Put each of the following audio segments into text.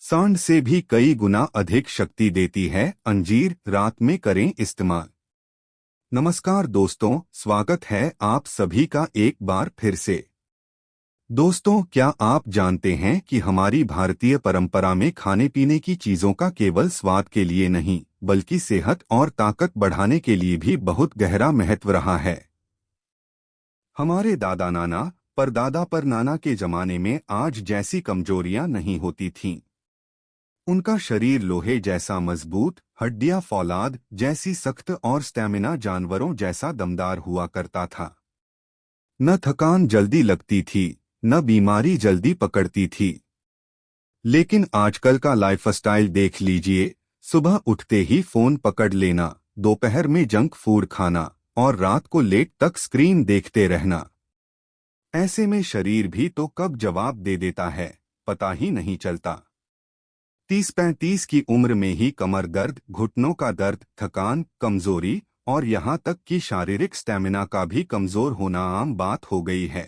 सांड से भी कई गुना अधिक शक्ति देती है। अंजीर रात में करें इस्तेमाल। नमस्कार दोस्तों, स्वागत है आप सभी का एक बार फिर से। दोस्तों, क्या आप जानते हैं कि हमारी भारतीय परंपरा में खाने पीने की चीजों का केवल स्वाद के लिए नहीं बल्कि सेहत और ताकत बढ़ाने के लिए भी बहुत गहरा महत्व रहा है। हमारे दादा नाना, परदादा परनाना के जमाने में आज जैसी कमजोरियां नहीं होती थीं। उनका शरीर लोहे जैसा मजबूत, हड्डियां फौलाद जैसी सख्त और स्टैमिना जानवरों जैसा दमदार हुआ करता था। न थकान जल्दी लगती थी, न बीमारी जल्दी पकड़ती थी। लेकिन आजकल का लाइफस्टाइल देख लीजिए। सुबह उठते ही फोन पकड़ लेना, दोपहर में जंक फूड खाना और रात को लेट तक स्क्रीन देखते रहना। ऐसे में शरीर भी तो कब जवाब दे देता है, पता ही नहीं चलता। 30-35 की उम्र में ही कमर दर्द, घुटनों का दर्द, थकान, कमजोरी और यहाँ तक कि शारीरिक स्टैमिना का भी कमजोर होना आम बात हो गई है।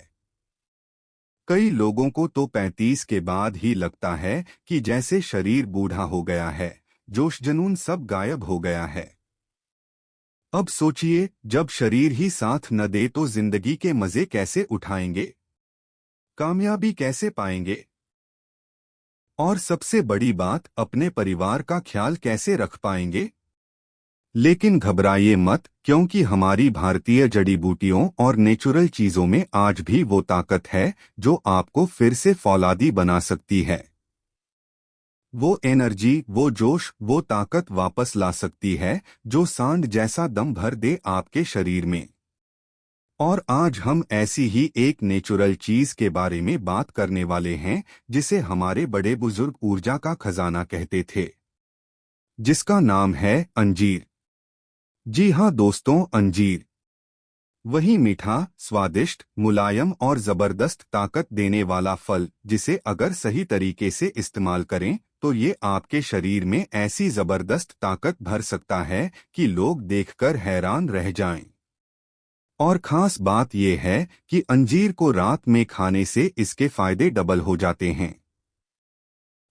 कई लोगों को तो 35 के बाद ही लगता है कि जैसे शरीर बूढ़ा हो गया है, जोश जुनून सब गायब हो गया है। अब सोचिए, जब शरीर ही साथ न दे तो जिंदगी के मजे कैसे उठाएंगे, कामयाबी कैसे पाएंगे और सबसे बड़ी बात, अपने परिवार का ख्याल कैसे रख पाएंगे। लेकिन घबराइए मत, क्योंकि हमारी भारतीय जड़ी बूटियों और नेचुरल चीजों में आज भी वो ताकत है जो आपको फिर से फौलादी बना सकती है। वो एनर्जी, वो जोश, वो ताकत वापस ला सकती है जो सांड जैसा दम भर दे आपके शरीर में। और आज हम ऐसी ही एक नेचुरल चीज के बारे में बात करने वाले हैं जिसे हमारे बड़े बुजुर्ग ऊर्जा का खजाना कहते थे, जिसका नाम है अंजीर। जी हाँ दोस्तों, अंजीर वही मीठा, स्वादिष्ट, मुलायम और जबरदस्त ताकत देने वाला फल जिसे अगर सही तरीके से इस्तेमाल करें तो ये आपके शरीर में ऐसी जबरदस्त ताकत भर सकता है कि लोग देखकर हैरान रह जाएं। और खास बात यह है कि अंजीर को रात में खाने से इसके फायदे डबल हो जाते हैं।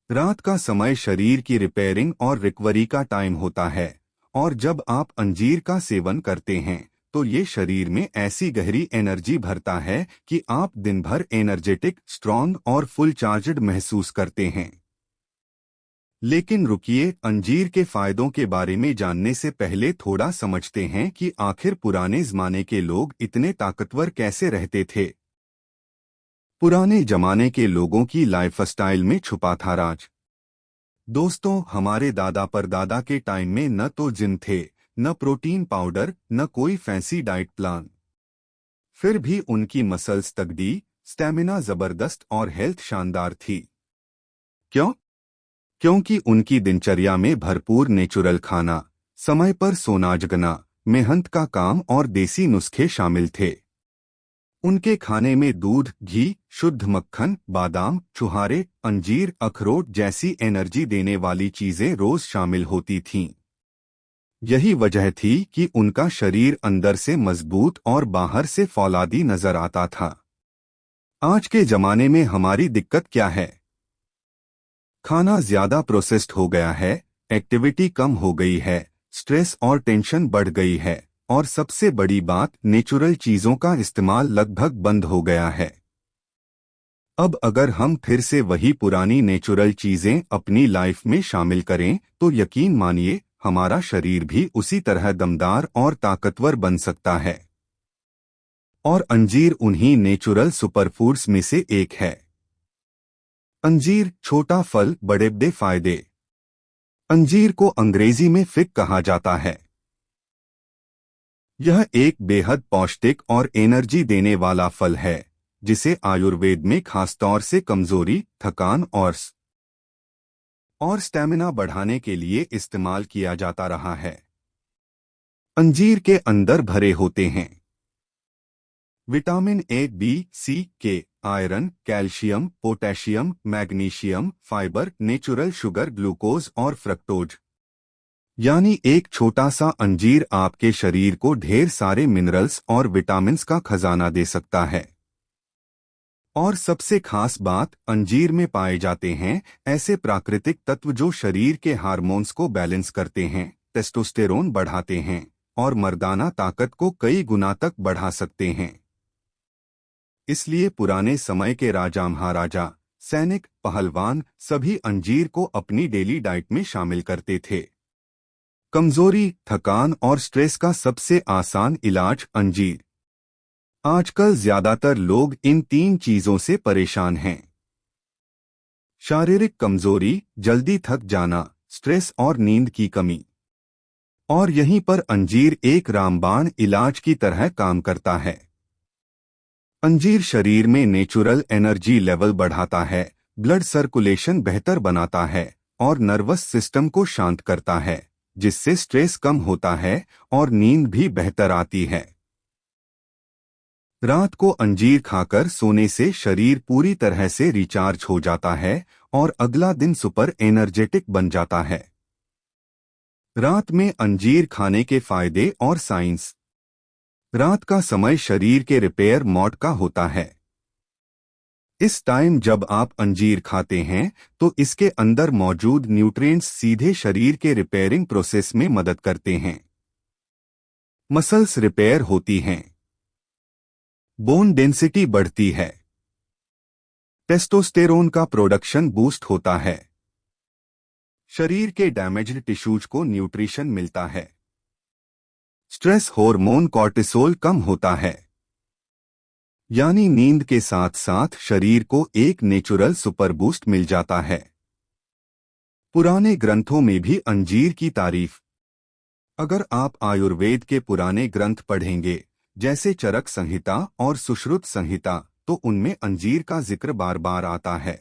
रात का समय शरीर की रिपेयरिंग और रिकवरी का टाइम होता है, और जब आप अंजीर का सेवन करते हैं तो ये शरीर में ऐसी गहरी एनर्जी भरता है कि आप दिन भर एनर्जेटिक, स्ट्रॉन्ग और फुल चार्जड महसूस करते हैं। लेकिन रुकिए, अंजीर के फायदों के बारे में जानने से पहले थोड़ा समझते हैं कि आखिर पुराने जमाने के लोग इतने ताकतवर कैसे रहते थे। पुराने जमाने के लोगों की लाइफस्टाइल में छुपा था राज। दोस्तों, हमारे दादा परदादा के टाइम में न तो जिम थे, न प्रोटीन पाउडर, न कोई फैंसी डाइट प्लान। फिर भी उनकी मसल्स तगड़ी, स्टैमिना जबरदस्त और हेल्थ शानदार थी। क्यों? क्योंकि उनकी दिनचर्या में भरपूर नेचुरल खाना, समय पर सोना जगना, मेहनत का काम और देसी नुस्खे शामिल थे। उनके खाने में दूध, घी, शुद्ध मक्खन, बादाम, छुहारे, अंजीर, अखरोट जैसी एनर्जी देने वाली चीजें रोज शामिल होती थीं। यही वजह थी कि उनका शरीर अंदर से मजबूत और बाहर से फौलादी नजर आता था। आज के जमाने में हमारी दिक्कत क्या है? खाना ज्यादा प्रोसेस्ड हो गया है, एक्टिविटी कम हो गई है, स्ट्रेस और टेंशन बढ़ गई है, और सबसे बड़ी बात, नेचुरल चीजों का इस्तेमाल लगभग बंद हो गया है। अब अगर हम फिर से वही पुरानी नेचुरल चीजें अपनी लाइफ में शामिल करें तो यकीन मानिए, हमारा शरीर भी उसी तरह दमदार और ताकतवर बन सकता है। और अंजीर उन्हीं नेचुरल सुपरफूड्स में से एक है। अंजीर, छोटा फल, बड़े बड़े फायदे। अंजीर को अंग्रेजी में फिग कहा जाता है। यह एक बेहद पौष्टिक और एनर्जी देने वाला फल है जिसे आयुर्वेद में खासतौर से कमजोरी, थकान और स्टैमिना बढ़ाने के लिए इस्तेमाल किया जाता रहा है। अंजीर के अंदर भरे होते हैं विटामिन ए, बी, सी, के, iron, calcium, potassium, magnesium, fibre, natural sugar, glucose और फ्रक्टोज। यानी एक छोटा सा अंजीर आपके शरीर को ढेर सारे मिनरल्स और विटामिन्स का खजाना दे सकता है। और सबसे खास बात, अंजीर में पाए जाते हैं ऐसे प्राकृतिक तत्व जो शरीर के हार्मोन्स को बैलेंस करते हैं, टेस्टोस्टेरोन बढ़ाते हैं और मर्दाना ताकत को कई गुना तक बढ़ा सकते हैं। इसलिए पुराने समय के राजा महाराजा, सैनिक, पहलवान सभी अंजीर को अपनी डेली डाइट में शामिल करते थे। कमजोरी, थकान और स्ट्रेस का सबसे आसान इलाज अंजीर। आजकल ज्यादातर लोग इन 3 चीजों से परेशान हैं। शारीरिक कमजोरी, जल्दी थक जाना, स्ट्रेस और नींद की कमी। और यहीं पर अंजीर एक रामबाण इलाज की तरह काम करता है। अंजीर शरीर में नेचुरल एनर्जी लेवल बढ़ाता है, ब्लड सर्कुलेशन बेहतर बनाता है और नर्वस सिस्टम को शांत करता है, जिससे स्ट्रेस कम होता है और नींद भी बेहतर आती है। रात को अंजीर खाकर सोने से शरीर पूरी तरह से रिचार्ज हो जाता है और अगला दिन सुपर एनर्जेटिक बन जाता है। रात में अंजीर खाने के फायदे और साइंस। रात का समय शरीर के रिपेयर मोड का होता है। इस टाइम जब आप अंजीर खाते हैं तो इसके अंदर मौजूद न्यूट्रिएंट्स सीधे शरीर के रिपेयरिंग प्रोसेस में मदद करते हैं। मसल्स रिपेयर होती हैं, बोन डेंसिटी बढ़ती है, टेस्टोस्टेरोन का प्रोडक्शन बूस्ट होता है, शरीर के डैमेज्ड टिश्यूज को न्यूट्रिशन मिलता है, स्ट्रेस हार्मोन कॉर्टिसोल कम होता है। यानी नींद के साथ साथ शरीर को एक नेचुरल सुपर बूस्ट मिल जाता है। पुराने ग्रंथों में भी अंजीर की तारीफ। अगर आप आयुर्वेद के पुराने ग्रंथ पढ़ेंगे, जैसे चरक संहिता और सुश्रुत संहिता, तो उनमें अंजीर का जिक्र बार बार आता है।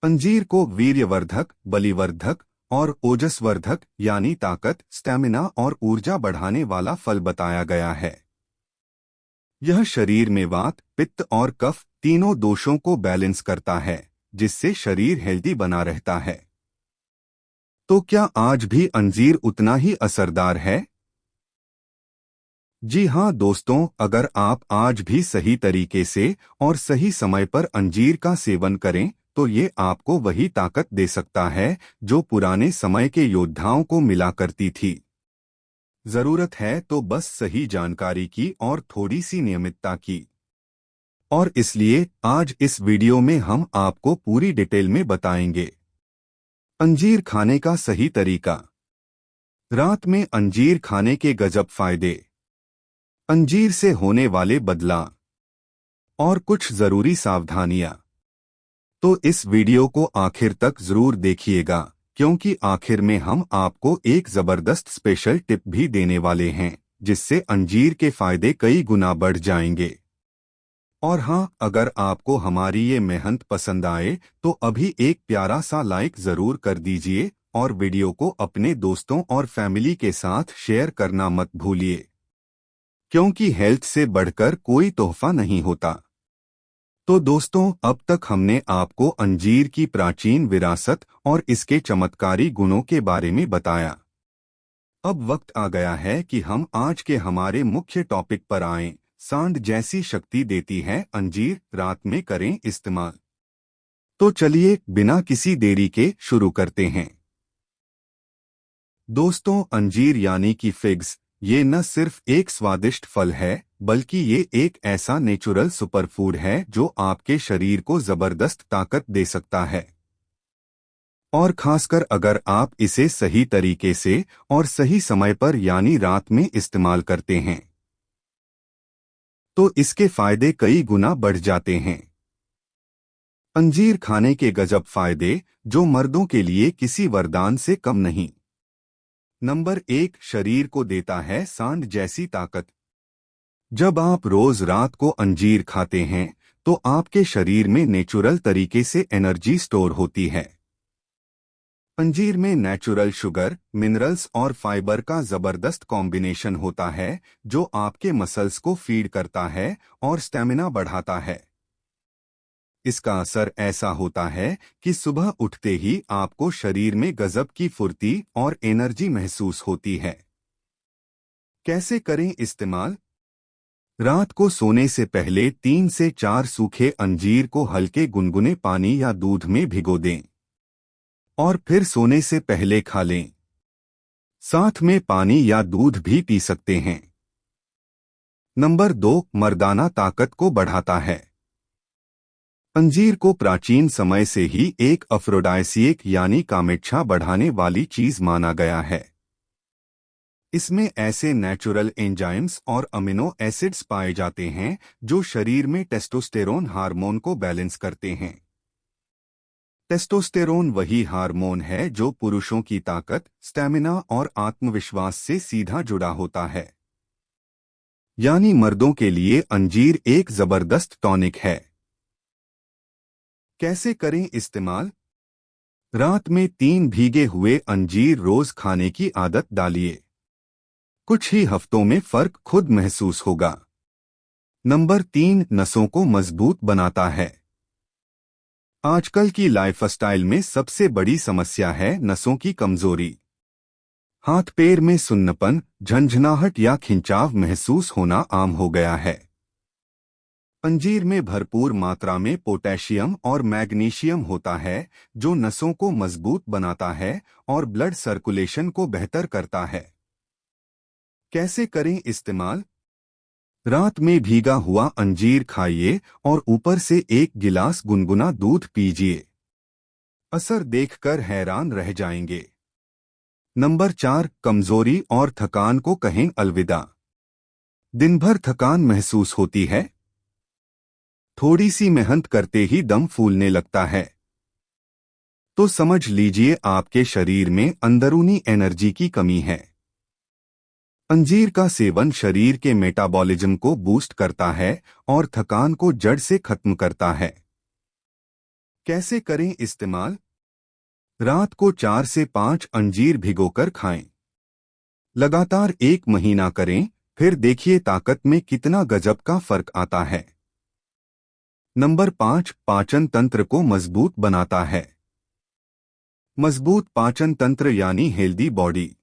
अंजीर को वीर्यवर्धक, बलिवर्धक और ओजस्वर्धक यानी ताकत, स्टैमिना और ऊर्जा बढ़ाने वाला फल बताया गया है। यह शरीर में वात, पित्त और कफ तीनों दोषों को बैलेंस करता है, जिससे शरीर हेल्दी बना रहता है। तो क्या आज भी अंजीर उतना ही असरदार है? जी हाँ दोस्तों, अगर आप आज भी सही तरीके से और सही समय पर अंजीर का सेवन करें तो ये आपको वही ताकत दे सकता है जो पुराने समय के योद्धाओं को मिला करती थी। जरूरत है तो बस सही जानकारी की और थोड़ी सी नियमितता की। और इसलिए आज इस वीडियो में हम आपको पूरी डिटेल में बताएंगे अंजीर खाने का सही तरीका, रात में अंजीर खाने के गजब फायदे, अंजीर से होने वाले बदलाव और कुछ जरूरी सावधानियां। तो इस वीडियो को आखिर तक जरूर देखिएगा, क्योंकि आखिर में हम आपको एक जबरदस्त स्पेशल टिप भी देने वाले हैं, जिससे अंजीर के फायदे कई गुना बढ़ जाएंगे। और हाँ, अगर आपको हमारी ये मेहनत पसंद आए तो अभी एक प्यारा सा लाइक जरूर कर दीजिए और वीडियो को अपने दोस्तों और फैमिली के साथ शेयर करना मत भूलिए, क्योंकि हेल्थ से बढ़कर कोई तोहफा नहीं होता। तो दोस्तों, अब तक हमने आपको अंजीर की प्राचीन विरासत और इसके चमत्कारी गुणों के बारे में बताया। अब वक्त आ गया है कि हम आज के हमारे मुख्य टॉपिक पर आएं। सांड जैसी शक्ति देती है अंजीर, रात में करें इस्तेमाल। तो चलिए बिना किसी देरी के शुरू करते हैं। दोस्तों, अंजीर यानी कि फिग्स, ये न सिर्फ एक स्वादिष्ट फल है, बल्कि ये एक ऐसा नेचुरल सुपरफूड है जो आपके शरीर को जबरदस्त ताकत दे सकता है। और खासकर अगर आप इसे सही तरीके से और सही समय पर यानी रात में इस्तेमाल करते हैं तो इसके फायदे कई गुना बढ़ जाते हैं। अंजीर खाने के गजब फायदे, जो मर्दों के लिए किसी वरदान से कम नहीं। नंबर 1, शरीर को देता है सांड जैसी ताकत। जब आप रोज रात को अंजीर खाते हैं तो आपके शरीर में नेचुरल तरीके से एनर्जी स्टोर होती है। अंजीर में नेचुरल शुगर, मिनरल्स और फाइबर का जबरदस्त कॉम्बिनेशन होता है, जो आपके मसल्स को फीड करता है और स्टेमिना बढ़ाता है। इसका असर ऐसा होता है कि सुबह उठते ही आपको शरीर में गजब की फुर्ती और एनर्जी महसूस होती है। कैसे करें इस्तेमाल? रात को सोने से पहले 3 से 4 सूखे अंजीर को हल्के गुनगुने पानी या दूध में भिगो दें और फिर सोने से पहले खा लें। साथ में पानी या दूध भी पी सकते हैं। नंबर 2, मर्दाना ताकत को बढ़ाता है। अंजीर को प्राचीन समय से ही एक अफ्रोडाइसिएक यानी कामेच्छा बढ़ाने वाली चीज माना गया है। इसमें ऐसे नेचुरल एंजाइम्स और अमीनो एसिड्स पाए जाते हैं जो शरीर में टेस्टोस्टेरोन हार्मोन को बैलेंस करते हैं। टेस्टोस्टेरोन वही हार्मोन है जो पुरुषों की ताकत, स्टैमिना और आत्मविश्वास से सीधा जुड़ा होता है। यानी मर्दों के लिए अंजीर एक जबरदस्त टॉनिक है। कैसे करें इस्तेमाल? रात में 3 भीगे हुए अंजीर रोज खाने की आदत डालिए। कुछ ही हफ्तों में फर्क खुद महसूस होगा। नंबर 3, नसों को मजबूत बनाता है। आजकल की लाइफस्टाइल में सबसे बड़ी समस्या है नसों की कमजोरी। हाथ पैर में सुन्नपन, झंझनाहट या खिंचाव महसूस होना आम हो गया है। अंजीर में भरपूर मात्रा में पोटेशियम और मैग्नीशियम होता है जो नसों को मजबूत बनाता है और ब्लड सर्कुलेशन को बेहतर करता है। कैसे करें इस्तेमाल? रात में भीगा हुआ अंजीर खाइए और ऊपर से 1 गिलास गुनगुना दूध पीजिए। असर देखकर हैरान रह जाएंगे। नंबर 4, कमजोरी और थकान को कहें अलविदा। दिन भर थकान महसूस होती है? थोड़ी सी मेहनत करते ही दम फूलने लगता है? तो समझ लीजिए आपके शरीर में अंदरूनी एनर्जी की कमी है। अंजीर का सेवन शरीर के मेटाबॉलिज्म को बूस्ट करता है और थकान को जड़ से खत्म करता है। कैसे करें इस्तेमाल? रात को 4 से 5 अंजीर भिगोकर खाएं। लगातार 1 महीना करें, फिर देखिए ताकत में कितना गजब का फर्क आता है। नंबर 5, पाचन तंत्र को मजबूत बनाता है। मजबूत पाचन तंत्र यानी हेल्दी बॉडी।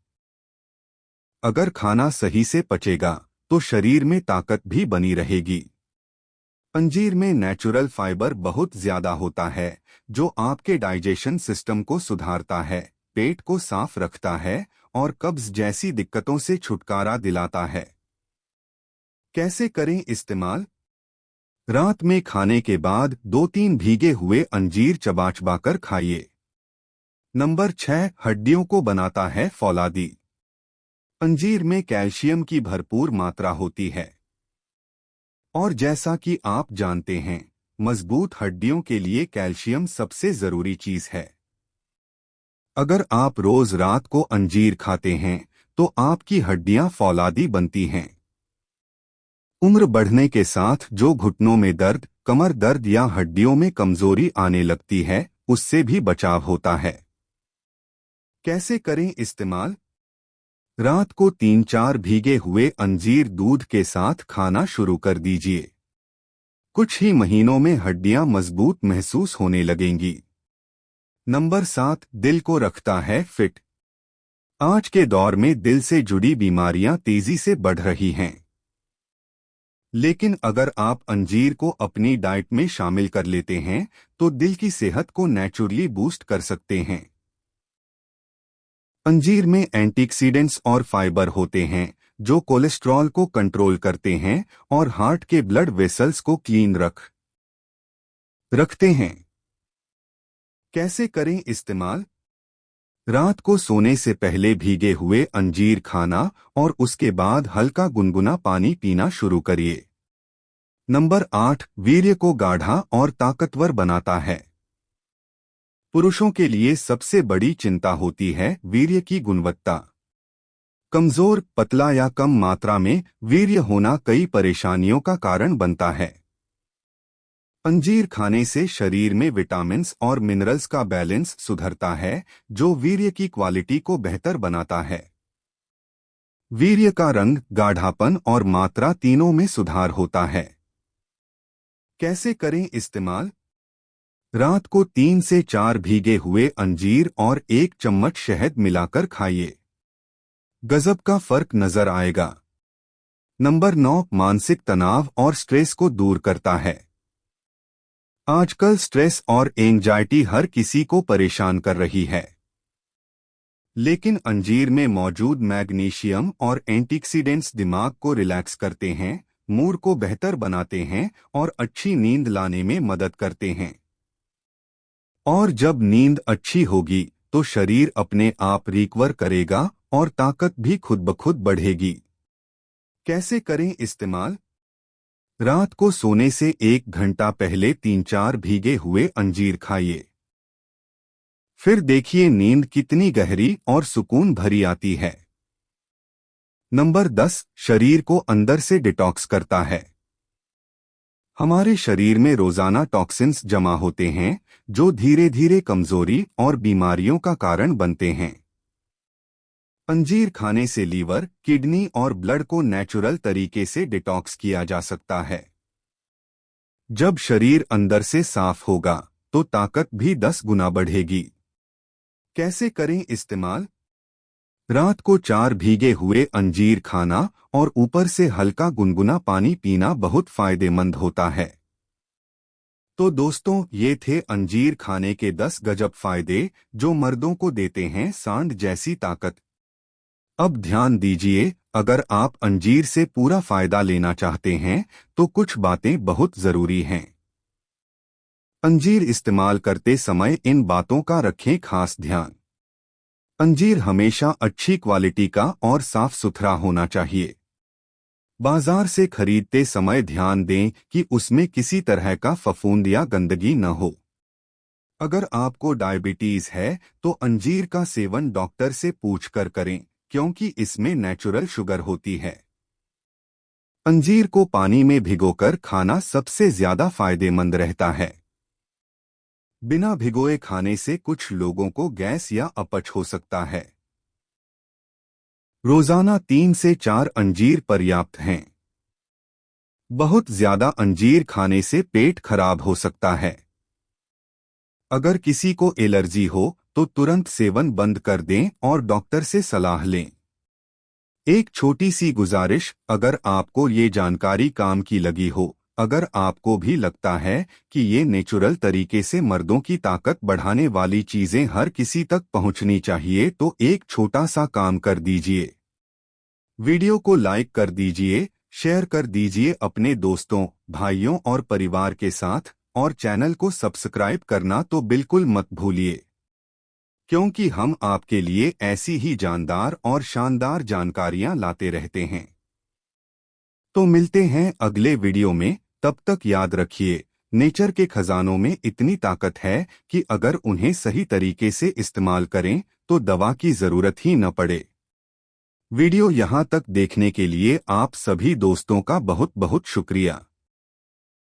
अगर खाना सही से पचेगा तो शरीर में ताकत भी बनी रहेगी। अंजीर में नेचुरल फाइबर बहुत ज्यादा होता है जो आपके डाइजेशन सिस्टम को सुधारता है, पेट को साफ रखता है और कब्ज जैसी दिक्कतों से छुटकारा दिलाता है। कैसे करें इस्तेमाल? रात में खाने के बाद 2-3 भीगे हुए अंजीर चबा-चबाकर खाइए। नंबर 6, हड्डियों को बनाता है फौलादी। अंजीर में कैल्शियम की भरपूर मात्रा होती है और जैसा कि आप जानते हैं, मजबूत हड्डियों के लिए कैल्शियम सबसे जरूरी चीज है। अगर आप रोज रात को अंजीर खाते हैं तो आपकी हड्डियां फौलादी बनती हैं। उम्र बढ़ने के साथ जो घुटनों में दर्द, कमर दर्द या हड्डियों में कमजोरी आने लगती है, उससे भी बचाव होता है। कैसे करें इस्तेमाल? रात को 3-4 भीगे हुए अंजीर दूध के साथ खाना शुरू कर दीजिए। कुछ ही महीनों में हड्डियां मजबूत महसूस होने लगेंगी। नंबर 7, दिल को रखता है फिट। आज के दौर में दिल से जुड़ी बीमारियां तेजी से बढ़ रही हैं। लेकिन अगर आप अंजीर को अपनी डाइट में शामिल कर लेते हैं तो दिल की सेहत को नेचुरली बूस्ट कर सकते हैं। अंजीर में एंटीऑक्सीडेंट्स और फाइबर होते हैं जो कोलेस्ट्रॉल को कंट्रोल करते हैं और हार्ट के ब्लड वेसल्स को क्लीन रखते हैं। कैसे करें इस्तेमाल? रात को सोने से पहले भीगे हुए अंजीर खाना और उसके बाद हल्का गुनगुना पानी पीना शुरू करिए। नंबर 8, वीर्य को गाढ़ा और ताकतवर बनाता है। पुरुषों के लिए सबसे बड़ी चिंता होती है वीर्य की गुणवत्ता। कमजोर, पतला या कम मात्रा में वीर्य होना कई परेशानियों का कारण बनता है। अंजीर खाने से शरीर में विटामिन्स और मिनरल्स का बैलेंस सुधरता है जो वीर्य की क्वालिटी को बेहतर बनाता है। वीर्य का रंग, गाढ़ापन और मात्रा तीनों में सुधार होता है। कैसे करें इस्तेमाल? रात को 3 से 4 भीगे हुए अंजीर और 1 चम्मच शहद मिलाकर खाइए। गजब का फर्क नजर आएगा। नंबर 9, मानसिक तनाव और स्ट्रेस को दूर करता है। आजकल स्ट्रेस और एंजाइटी हर किसी को परेशान कर रही है, लेकिन अंजीर में मौजूद मैग्नीशियम और एंटीऑक्सीडेंट्स दिमाग को रिलैक्स करते हैं, मूड को बेहतर बनाते हैं और अच्छी नींद लाने में मदद करते हैं। और जब नींद अच्छी होगी तो शरीर अपने आप रिकवर करेगा और ताकत भी खुद ब खुद बढ़ेगी। कैसे करें इस्तेमाल? रात को सोने से 1 घंटा पहले 3-4 भीगे हुए अंजीर खाइए। फिर देखिए नींद कितनी गहरी और सुकून भरी आती है। नंबर 10, शरीर को अंदर से डिटॉक्स करता है। हमारे शरीर में रोजाना टॉक्सिन्स जमा होते हैं जो धीरे धीरे कमजोरी और बीमारियों का कारण बनते हैं। अंजीर खाने से लीवर, किडनी और ब्लड को नेचुरल तरीके से डिटॉक्स किया जा सकता है। जब शरीर अंदर से साफ होगा तो ताकत भी 10 गुना बढ़ेगी। कैसे करें इस्तेमाल? रात को 4 भीगे हुए अंजीर खाना और ऊपर से हल्का गुनगुना पानी पीना बहुत फायदेमंद होता है। तो दोस्तों, ये थे अंजीर खाने के 10 गजब फायदे जो मर्दों को देते हैं सांड जैसी ताकत। अब ध्यान दीजिए, अगर आप अंजीर से पूरा फायदा लेना चाहते हैं तो कुछ बातें बहुत जरूरी हैं। अंजीर इस्तेमाल करते समय इन बातों का रखें खास ध्यान। अंजीर हमेशा अच्छी क्वालिटी का और साफ सुथरा होना चाहिए। बाजार से खरीदते समय ध्यान दें कि उसमें किसी तरह का फफूंद या गंदगी न हो। अगर आपको डायबिटीज है तो अंजीर का सेवन डॉक्टर से पूछकर करें, क्योंकि इसमें नेचुरल शुगर होती है। अंजीर को पानी में भिगोकर खाना सबसे ज्यादा फायदेमंद रहता है। बिना भिगोए खाने से कुछ लोगों को गैस या अपच हो सकता है। रोजाना 3 से 4 अंजीर पर्याप्त हैं। बहुत ज्यादा अंजीर खाने से पेट खराब हो सकता है। अगर किसी को एलर्जी हो तो तुरंत सेवन बंद कर दें और डॉक्टर से सलाह लें। एक छोटी सी गुजारिश, अगर आपको ये जानकारी काम की लगी हो, अगर आपको भी लगता है कि ये नेचुरल तरीके से मर्दों की ताकत बढ़ाने वाली चीजें हर किसी तक पहुंचनी चाहिए, तो एक छोटा सा काम कर दीजिए। वीडियो को लाइक कर दीजिए, शेयर कर दीजिए अपने दोस्तों, भाइयों और परिवार के साथ, और चैनल को सब्सक्राइब करना तो बिल्कुल मत भूलिए, क्योंकि हम आपके लिए ऐसी ही जानदार और शानदार जानकारियां लाते रहते हैं। तो मिलते हैं अगले वीडियो में, तब तक याद रखिए, नेचर के खजानों में इतनी ताकत है कि अगर उन्हें सही तरीके से इस्तेमाल करें तो दवा की जरूरत ही न पड़े। वीडियो यहाँ तक देखने के लिए आप सभी दोस्तों का बहुत बहुत शुक्रिया।